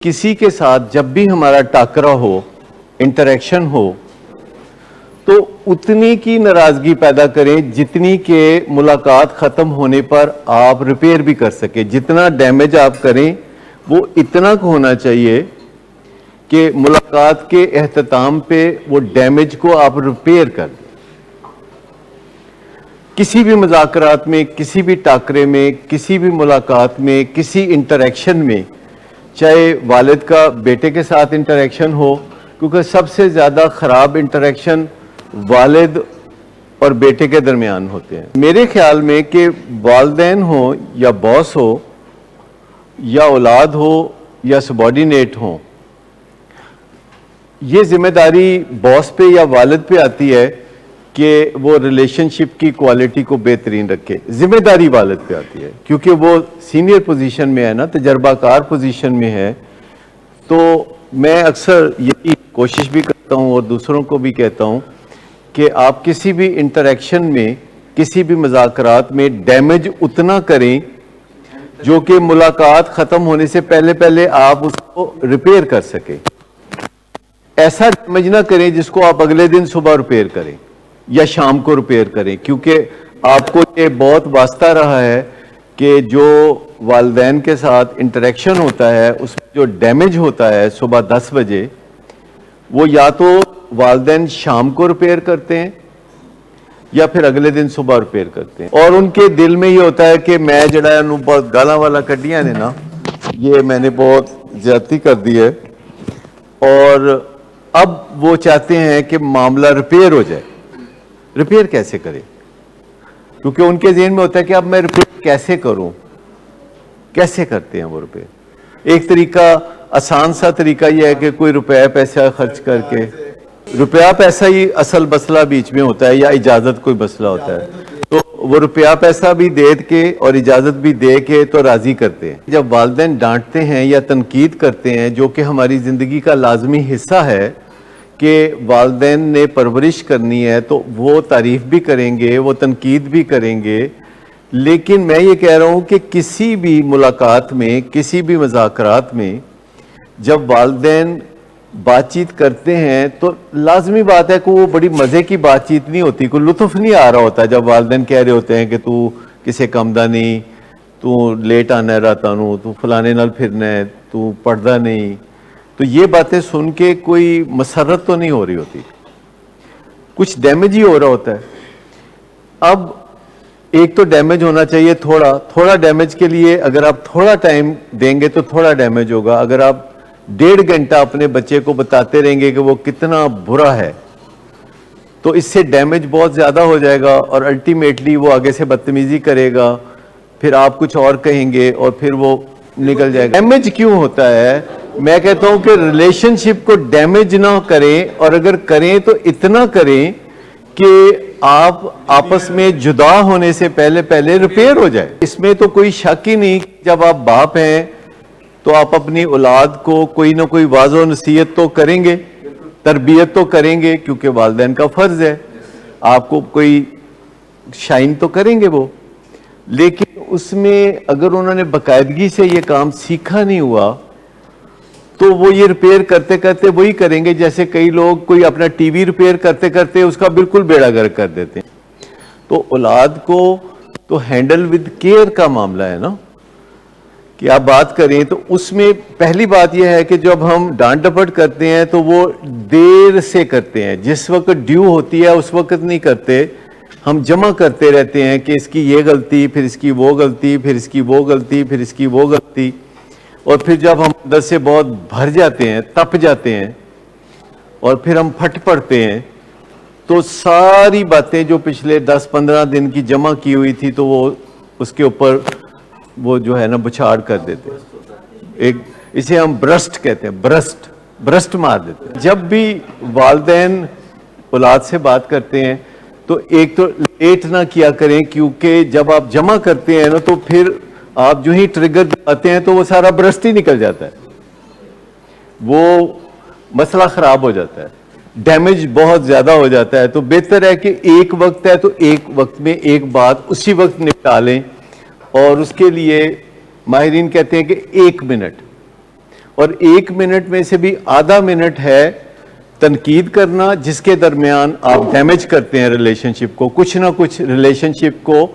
किसी के साथ जब भी हमारा टाकरा हो, इंटरेक्शन हो, तो उतनी की नाराजगी पैदा करें जितनी के मुलाकात ख़त्म होने पर आप रिपेयर भी कर सके। जितना डैमेज आप करें वो इतना होना चाहिए कि मुलाकात के एहतताम पे वो डैमेज को आप रिपेयर कर दें। किसी भी मुज़ाकरात में, किसी भी टाकरे में, किसी भी मुलाकात में, किसी इंटरेक्शन में, चाहे वालिद का बेटे के साथ इंटरेक्शन हो, क्योंकि सबसे ज़्यादा ख़राब इंटरेक्शन वालिद और बेटे के दरमियान होते हैं। मेरे ख्याल में कि वालिदैन हो या बॉस हो या औलाद हो या सबॉर्डिनेट हो, ये जिम्मेदारी बॉस पे या वालिद पे आती है कि वो रिलेशनशिप की क्वालिटी को बेहतरीन रखे। जिम्मेदारी वालिद पे आती है क्योंकि वो सीनियर पोजीशन में है ना, तजर्बाकार पोजीशन में है। तो मैं अक्सर यही कोशिश भी करता हूँ और दूसरों को भी कहता हूँ कि आप किसी भी इंटरेक्शन में, किसी भी मुज़ाकरात में डैमेज उतना करें जो कि मुलाकात ख़त्म होने से पहले पहले आप उसको रिपेयर कर सकें। ऐसा डैमेज ना करें जिसको आप अगले दिन सुबह रिपेयर करें या शाम को रिपेयर करें, क्योंकि आपको ये बहुत वास्ता रहा है कि जो वालिदैन के साथ इंटरेक्शन होता है उसमें जो डैमेज होता है सुबह 10 बजे, वो या तो वालिदैन शाम को रिपेयर करते हैं या फिर अगले दिन सुबह रिपेयर करते हैं। और उनके दिल में ये होता है कि मैं जड़ा बहुत गाला वाला कड्डियां ने ना, ये मैंने बहुत ज्यादती कर दी है, और अब वो चाहते हैं कि मामला रिपेयर हो जाए। रिपेयर कैसे करें? क्योंकि उनके ज़हन में होता है कि अब मैं रिपेयर कैसे करूं। कैसे करते हैं वो रिपेयर? एक तरीका, आसान सा तरीका ये है कि कोई रुपया पैसा खर्च करके, रुपया पैसा ही असल मसला बीच में होता है या इजाज़त कोई मसला होता है, तो वो रुपया पैसा भी दे के और इजाज़त भी दे के तो राज़ी करते हैं। जब वालिदैन डांटते हैं या तनकीद करते हैं, जो कि हमारी ज़िंदगी का लाजमी हिस्सा है कि वालिदैन ने परवरिश करनी है, तो वो तारीफ भी करेंगे, वो तनकीद भी करेंगे। लेकिन मैं ये कह रहा हूँ कि किसी भी मुलाकात में, किसी भी मुज़ाकरात में जब वालिदैन बातचीत करते हैं तो लाजमी बात है कि वो बड़ी मज़े की बातचीत नहीं होती, कोई लुत्फ़ नहीं आ रहा होता। जब वालिदैन कह रहे होते हैं कि तू किसे कमदा नहीं, तू लेट आना है रात नू, तू फलाने नाल फिरना है, तू पढ़दा नहीं, तो ये बातें सुन के कोई मसरत तो नहीं हो रही होती, कुछ डैमेज ही हो रहा होता है। अब एक तो डैमेज होना चाहिए थोड़ा डैमेज के लिए अगर आप थोड़ा टाइम देंगे तो थोड़ा डैमेज होगा। अगर आप 1.5 घंटा अपने बच्चे को बताते रहेंगे कि वो कितना बुरा है, तो इससे डैमेज बहुत ज़्यादा हो जाएगा और अल्टीमेटली वो आगे से बदतमीज़ी करेगा, फिर आप कुछ और कहेंगे और फिर वो निकल जाएगा। डैमेज क्यों होता है? मैं कहता हूं कि रिलेशनशिप को डैमेज ना करें, और अगर करें तो इतना करें कि आप आपस में जुदा होने से पहले पहले रिपेयर हो जाए। इसमें तो कोई शक ही नहीं। जब आप बाप हैं तो आप अपनी औलाद को कोई ना कोई वाज़ो नसीहत तो करेंगे, तरबियत तो करेंगे, क्योंकि वालिदैन का फ़र्ज़ है, आपको कोई शाइन तो करेंगे वो। लेकिन उसमें अगर उन्होंने बाकायदगी से ये काम सीखा नहीं हुआ तो वो ये रिपेयर करते करते वही करेंगे जैसे कई लोग कोई अपना टीवी रिपेयर करते करते उसका बिल्कुल बेड़ा गर्क कर देते हैं। तो औलाद को तो हैंडल विद केयर का मामला है ना, कि आप बात करें तो उसमें पहली बात यह है कि जब हम डांट डपट करते हैं तो वो देर से करते हैं, जिस वक्त ड्यू होती है उस वक्त नहीं करते। हम जमा करते रहते हैं कि इसकी ये गलती, फिर इसकी वो गलती, फिर इसकी वो गलती, फिर इसकी वो गलती, और फिर जब हम अंदर से बहुत भर जाते हैं, तप जाते हैं और फिर हम फट पड़ते हैं, तो सारी बातें जो पिछले 10-15 दिन की जमा की हुई थी तो वो उसके ऊपर वो जो है ना बुछाड़ कर देते हैं। एक इसे हम ब्रस्ट कहते हैं, ब्रस्ट मार देते हैं। जब भी वालिदैन औलाद से बात करते हैं तो एक तो लेट ना किया करें, क्योंकि जब आप जमा करते हैं ना तो फिर आप जो ही ट्रिगर आते हैं तो वो सारा ब्रस्ट ही निकल जाता है, वो मसला खराब हो जाता है, डैमेज बहुत ज्यादा हो जाता है। तो बेहतर है कि एक वक्त है तो एक वक्त में एक बात उसी वक्त निपटा लें, और उसके लिए माहिरीन कहते हैं कि 1 मिनट, اور 1 منٹ میں سے بھی آدھا منٹ ہے تنقید کرنا، جس کے درمیان آپ ڈیمیج کرتے ہیں ریلیشن شپ کو، کچھ نہ کچھ ریلیشن شپ کو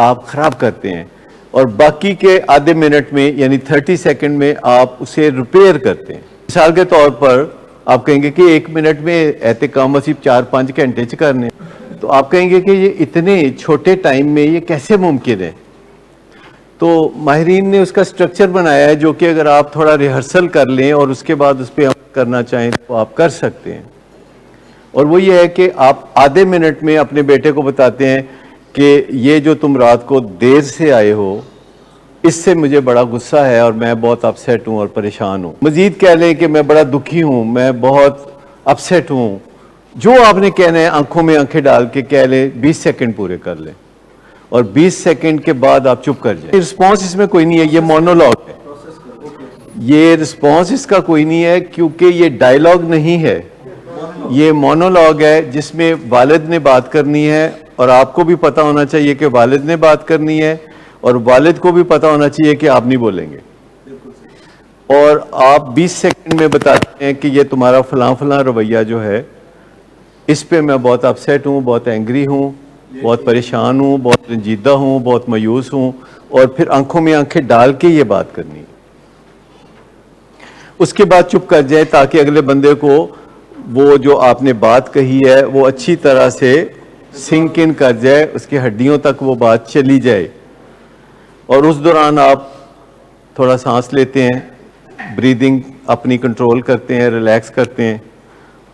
آپ خراب کرتے ہیں، اور باقی کے آدھے منٹ میں یعنی 30 سیکنڈ میں آپ اسے ریپیئر کرتے ہیں۔ مثال کے طور پر آپ کہیں گے کہ 1 منٹ میں احتکام وسیب 4-5 گھنٹے چ کرنے، تو آپ کہیں گے کہ یہ اتنے چھوٹے ٹائم میں یہ کیسے ممکن ہے؟ تو ماہرین نے اس کا سٹرکچر بنایا ہے جو کہ اگر آپ تھوڑا ریہرسل کر لیں اور اس کے بعد اس پہ عمل کرنا چاہیں تو آپ کر سکتے ہیں، اور وہ یہ ہے کہ آپ آدھے منٹ میں اپنے بیٹے کو بتاتے ہیں کہ یہ جو تم رات کو دیر سے آئے ہو اس سے مجھے بڑا غصہ ہے اور میں بہت اپسیٹ ہوں اور پریشان ہوں۔ مزید کہہ لیں کہ میں بڑا دکھی ہوں، میں بہت اپسیٹ ہوں، جو آپ نے کہنا ہے آنکھوں میں آنکھیں ڈال کے کہہ لیں، 20 سیکنڈ پورے کر لیں، اور 20 سیکنڈ کے بعد آپ چپ کر جائیں۔ رسپانس اس میں کوئی نہیں ہے، یہ مونولوگ ہے، یہ رسپانس اس کا کوئی نہیں ہے کیونکہ یہ ڈائیلاگ نہیں ہے، یہ مونولوگ ہے جس میں والد نے بات کرنی ہے، اور آپ کو بھی پتہ ہونا چاہیے کہ والد نے بات کرنی ہے، اور والد کو بھی پتہ ہونا چاہیے کہ آپ نہیں بولیں گے، اور آپ 20 سیکنڈ میں بتاتے ہیں کہ یہ تمہارا فلاں فلاں رویہ جو ہے اس پہ میں بہت اپسیٹ ہوں، بہت اینگری ہوں، بہت پریشان ہوں، بہت رنجیدہ ہوں، بہت مایوس ہوں، اور پھر آنکھوں میں آنکھیں ڈال کے یہ بات کرنی ہے۔ اس کے بعد چپ کر جائے تاکہ اگلے بندے کو وہ جو آپ نے بات کہی ہے وہ اچھی طرح سے سنک ان کر جائے، اس کی ہڈیوں تک وہ بات چلی جائے، اور اس دوران آپ تھوڑا سانس لیتے ہیں، بریدنگ اپنی کنٹرول کرتے ہیں، ریلیکس کرتے ہیں،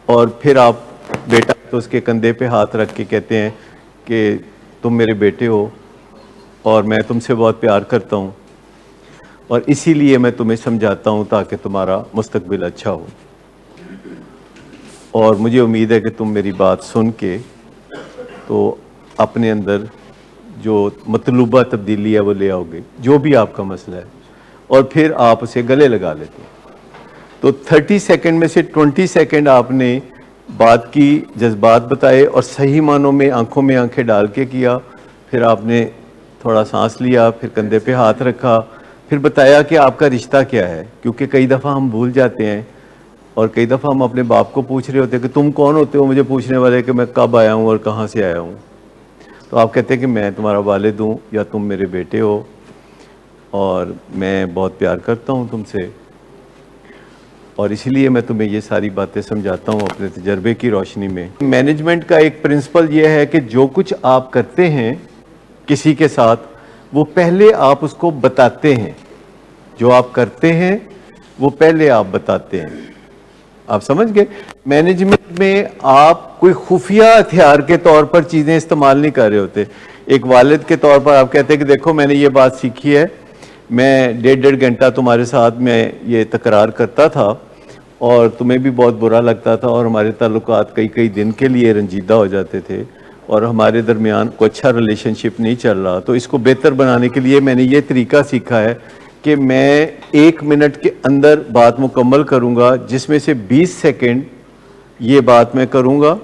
اور پھر آپ بیٹا تو اس کے کندھے پہ ہاتھ رکھ کے کہتے ہیں کہ تم میرے بیٹے ہو اور میں تم سے بہت پیار کرتا ہوں، اور اسی لیے میں تمہیں سمجھاتا ہوں تاکہ تمہارا مستقبل اچھا ہو، اور مجھے امید ہے کہ تم میری بات سن کے تو اپنے اندر جو مطلوبہ تبدیلی ہے وہ لے آؤ گے، جو بھی آپ کا مسئلہ ہے، اور پھر آپ اسے گلے لگا لیتے ہیں۔ تو 30 سیکنڈ میں سے 20 سیکنڈ آپ نے بات کی، جذبات بتائے، اور صحیح معنوں میں آنکھوں میں آنکھیں ڈال کے کیا، پھر آپ نے تھوڑا سانس لیا، پھر کندھے پہ ہاتھ رکھا، پھر بتایا کہ آپ کا رشتہ کیا ہے، کیونکہ کئی دفعہ ہم بھول جاتے ہیں، اور کئی دفعہ ہم اپنے باپ کو پوچھ رہے ہوتے ہیں کہ تم کون ہوتے ہو مجھے پوچھنے والے کہ میں کب آیا ہوں اور کہاں سے آیا ہوں، تو آپ کہتے ہیں کہ میں تمہارا والد ہوں یا تم میرے بیٹے ہو اور میں بہت پیار کرتا ہوں تم سے، اور اسی لیے میں تمہیں یہ ساری باتیں سمجھاتا ہوں اپنے تجربے کی روشنی میں۔ مینجمنٹ کا ایک پرنسپل یہ ہے کہ جو کچھ آپ کرتے ہیں کسی کے ساتھ وہ پہلے آپ اس کو بتاتے ہیں، جو آپ کرتے ہیں وہ پہلے آپ بتاتے ہیں، آپ سمجھ گئے؟ مینجمنٹ میں آپ کوئی خفیہ ہتھیار کے طور پر چیزیں استعمال نہیں کر رہے ہوتے۔ ایک والد کے طور پر آپ کہتے ہیں کہ دیکھو میں نے یہ بات سیکھی ہے، میں 1.5 گھنٹہ تمہارے ساتھ میں یہ تکرار کرتا تھا اور تمہیں بھی بہت برا لگتا تھا، اور ہمارے تعلقات کئی دن کے لیے رنجیدہ ہو جاتے تھے، اور ہمارے درمیان کوئی اچھا ریلیشن شپ نہیں چل رہا، تو اس کو بہتر بنانے کے لیے میں نے یہ طریقہ سیکھا ہے کہ میں 1 منٹ کے اندر بات مکمل کروں گا، جس میں سے 20 سیکنڈ یہ بات میں کروں گا،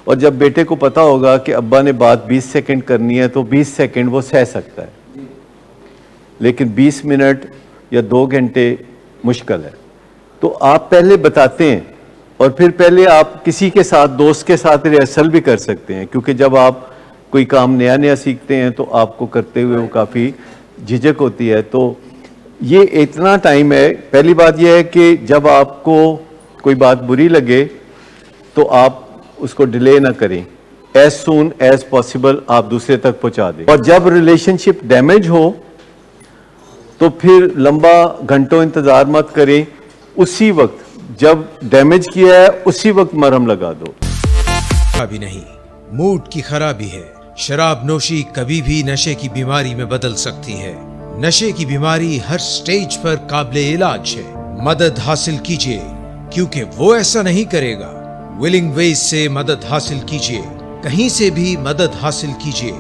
اور جب بیٹے کو پتا ہوگا کہ ابا نے بات 20 سیکنڈ کرنی ہے تو 20 سیکنڈ وہ سہ سکتا ہے، لیکن 20 منٹ یا 2 گھنٹے مشکل ہے۔ تو آپ پہلے بتاتے ہیں، اور پھر پہلے آپ کسی کے ساتھ، دوست کے ساتھ ریہرسل بھی کر سکتے ہیں، کیونکہ جب آپ کوئی کام نیا سیکھتے ہیں تو آپ کو کرتے ہوئے وہ کافی جھجک ہوتی ہے، تو یہ اتنا ٹائم ہے۔ پہلی بات یہ ہے کہ جب آپ کو کوئی بات بری لگے تو آپ اس کو ڈیلے نہ کریں، ایز سون ایز پاسبل آپ دوسرے تک پہنچا دیں، اور جب ریلیشن شپ ڈیمیج ہو تو پھر لمبا گھنٹوں انتظار مت کریں، اسی وقت جب ڈیمیج کیا ہے اسی وقت مرہم لگا دو۔ خرابی نہیں، موڈ کی خرابی ہے۔ شراب نوشی کبھی بھی نشے کی بیماری میں بدل سکتی ہے۔ نشے کی بیماری ہر سٹیج پر قابل علاج ہے۔ مدد حاصل کیجئے، کیونکہ وہ ایسا نہیں کرے گا۔ ولنگ ویز سے مدد حاصل کیجئے، کہیں سے بھی مدد حاصل کیجئے،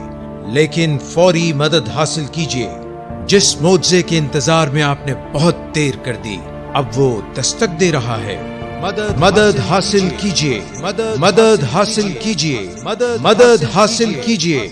لیکن فوری مدد حاصل کیجئے۔ جس معجزے کے انتظار میں آپ نے بہت دیر کر دی، اب وہ دستک دے رہا ہے۔ مدد حاصل کیجئے، مدد حاصل کیجئے، مدد حاصل کیجئے۔